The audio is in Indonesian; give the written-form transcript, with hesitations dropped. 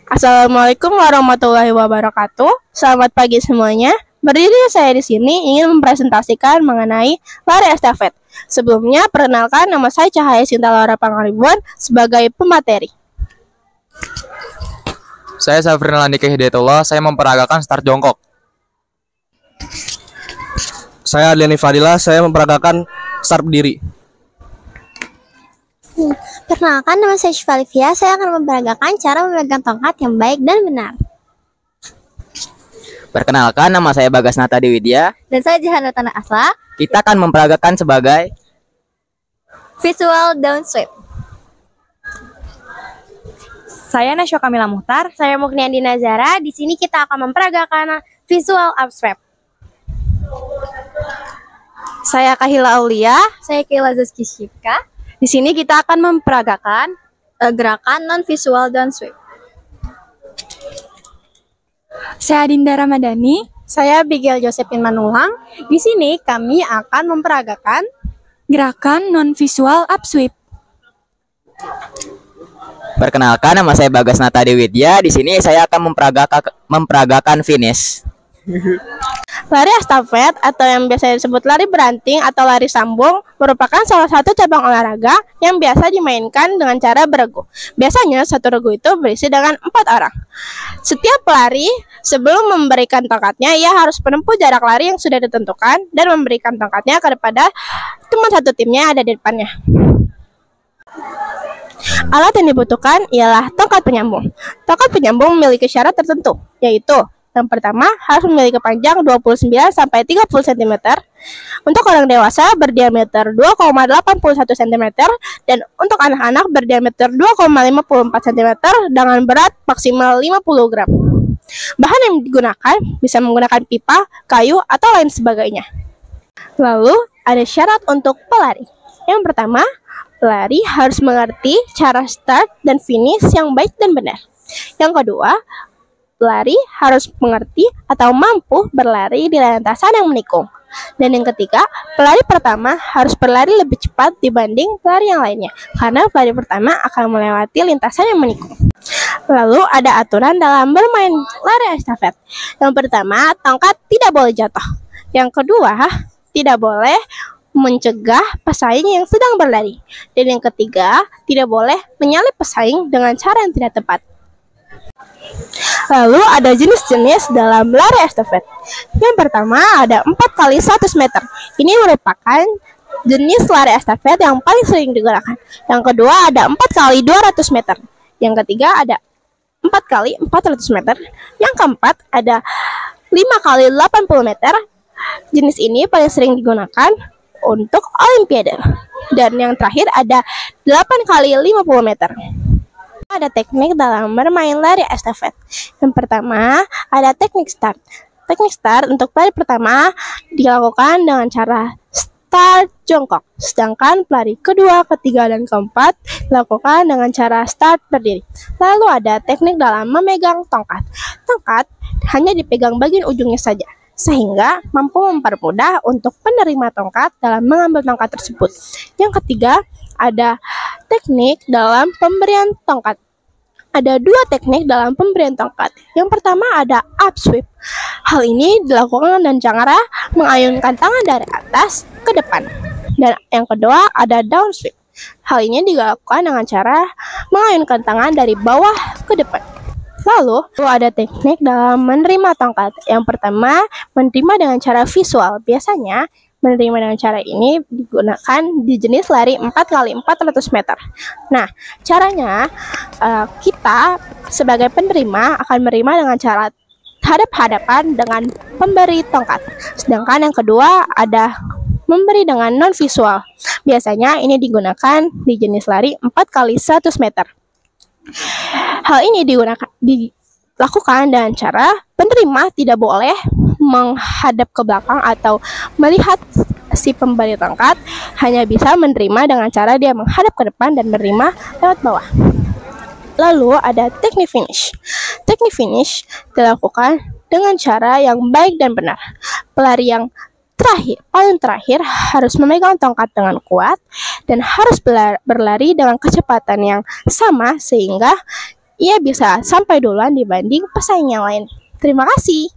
Assalamualaikum warahmatullahi wabarakatuh. Selamat pagi semuanya. Berdiri saya di sini ingin mempresentasikan mengenai lari estafet. Sebelumnya, perkenalkan nama saya Cahaya Sinta Laura Pangaribuan sebagai pemateri. Saya Safrin Landika Hidayatullah, saya memperagakan start jongkok. Saya Adliani Fadila, saya memperagakan start berdiri. Perkenalkan, nama saya Syifa Livia, saya akan memperagakan cara memegang tongkat yang baik dan benar. Perkenalkan, nama saya Bagas Nata Widya. Dan saya Jihan Tanah Asla. Kita akan memperagakan sebagai visual downsweep. Saya Nasyo Kamila Muhtar. Saya Mukniandi Nazara. Di sini kita akan memperagakan visual upsweep. Saya Kahila Aulia. Saya Kayla Zaski Shipka. Di sini kita akan memperagakan gerakan non-visual downsweep. Saya Dinda Ramadhani. Saya Bigel Josephine Manulang. Di sini kami akan memperagakan gerakan non-visual upsweep. Perkenalkan, nama saya Bagas Nata Widya. Di sini saya akan memperagakan finish. Lari estafet atau yang biasa disebut lari beranting atau lari sambung merupakan salah satu cabang olahraga yang biasa dimainkan dengan cara beregu. Biasanya satu regu itu berisi dengan 4 orang. Setiap pelari sebelum memberikan tongkatnya, ia harus menempuh jarak lari yang sudah ditentukan dan memberikan tongkatnya kepada teman satu timnya yang ada di depannya. Alat yang dibutuhkan ialah tongkat penyambung. Tongkat penyambung memiliki syarat tertentu, yaitu yang pertama, harus memiliki panjang 29 sampai 30 cm. Untuk orang dewasa berdiameter 2,81 cm dan untuk anak-anak berdiameter 2,54 cm dengan berat maksimal 50 gram. Bahan yang digunakan bisa menggunakan pipa, kayu, atau lain sebagainya. Lalu, ada syarat untuk pelari. Yang pertama, pelari harus mengerti cara start dan finish yang baik dan benar. Yang kedua, pelari harus mengerti atau mampu berlari di lintasan yang menikung. Dan yang ketiga, pelari pertama harus berlari lebih cepat dibanding pelari yang lainnya, karena pelari pertama akan melewati lintasan yang menikung. Lalu ada aturan dalam bermain lari estafet. Yang pertama, tongkat tidak boleh jatuh. Yang kedua, tidak boleh mencegah pesaing yang sedang berlari. Dan yang ketiga, tidak boleh menyalip pesaing dengan cara yang tidak tepat. Lalu ada jenis-jenis dalam lari estafet. Yang pertama ada 4 kali 100 meter. Ini merupakan jenis lari estafet yang paling sering digunakan. Yang kedua ada 4 kali 200 meter. Yang ketiga ada 4 kali 400 meter. Yang keempat ada 5 kali 80 meter. Jenis ini paling sering digunakan untuk olimpiade. Dan yang terakhir ada 8 kali 50 meter. Ada teknik dalam bermain lari estafet. Yang pertama, ada teknik start. Teknik start untuk pelari pertama dilakukan dengan cara start jongkok. Sedangkan pelari kedua, ketiga, dan keempat dilakukan dengan cara start berdiri. Lalu ada teknik dalam memegang tongkat. Tongkat hanya dipegang bagian ujungnya saja, sehingga mampu mempermudah untuk penerima tongkat dalam mengambil tongkat tersebut. Yang ketiga, ada teknik dalam pemberian tongkat. Ada 2 teknik dalam pemberian tongkat. Yang pertama ada upsweep. Hal ini dilakukan dengan cara mengayunkan tangan dari atas ke depan. Dan yang kedua ada downsweep. Hal ini dilakukan dengan cara mengayunkan tangan dari bawah ke depan. Lalu ada teknik dalam menerima tongkat. Yang pertama, menerima dengan cara visual. Biasanya menerima dengan cara ini digunakan di jenis lari 4 kali 400 meter. Nah, caranya kita sebagai penerima akan menerima dengan cara hadap-hadapan dengan pemberi tongkat. Sedangkan yang kedua ada memberi dengan non visual. Biasanya ini digunakan di jenis lari 4 kali 100 meter. Hal ini dilakukan dengan cara penerima tidak boleh menghadap ke belakang atau melihat si pemberi tongkat, hanya bisa menerima dengan cara dia menghadap ke depan dan menerima lewat bawah. Lalu ada teknik finish. Teknik finish dilakukan dengan cara yang baik dan benar. Pelari yang paling terakhir harus memegang tongkat dengan kuat dan harus berlari dengan kecepatan yang sama sehingga ia bisa sampai duluan dibanding pesaing yang lain. Terima kasih.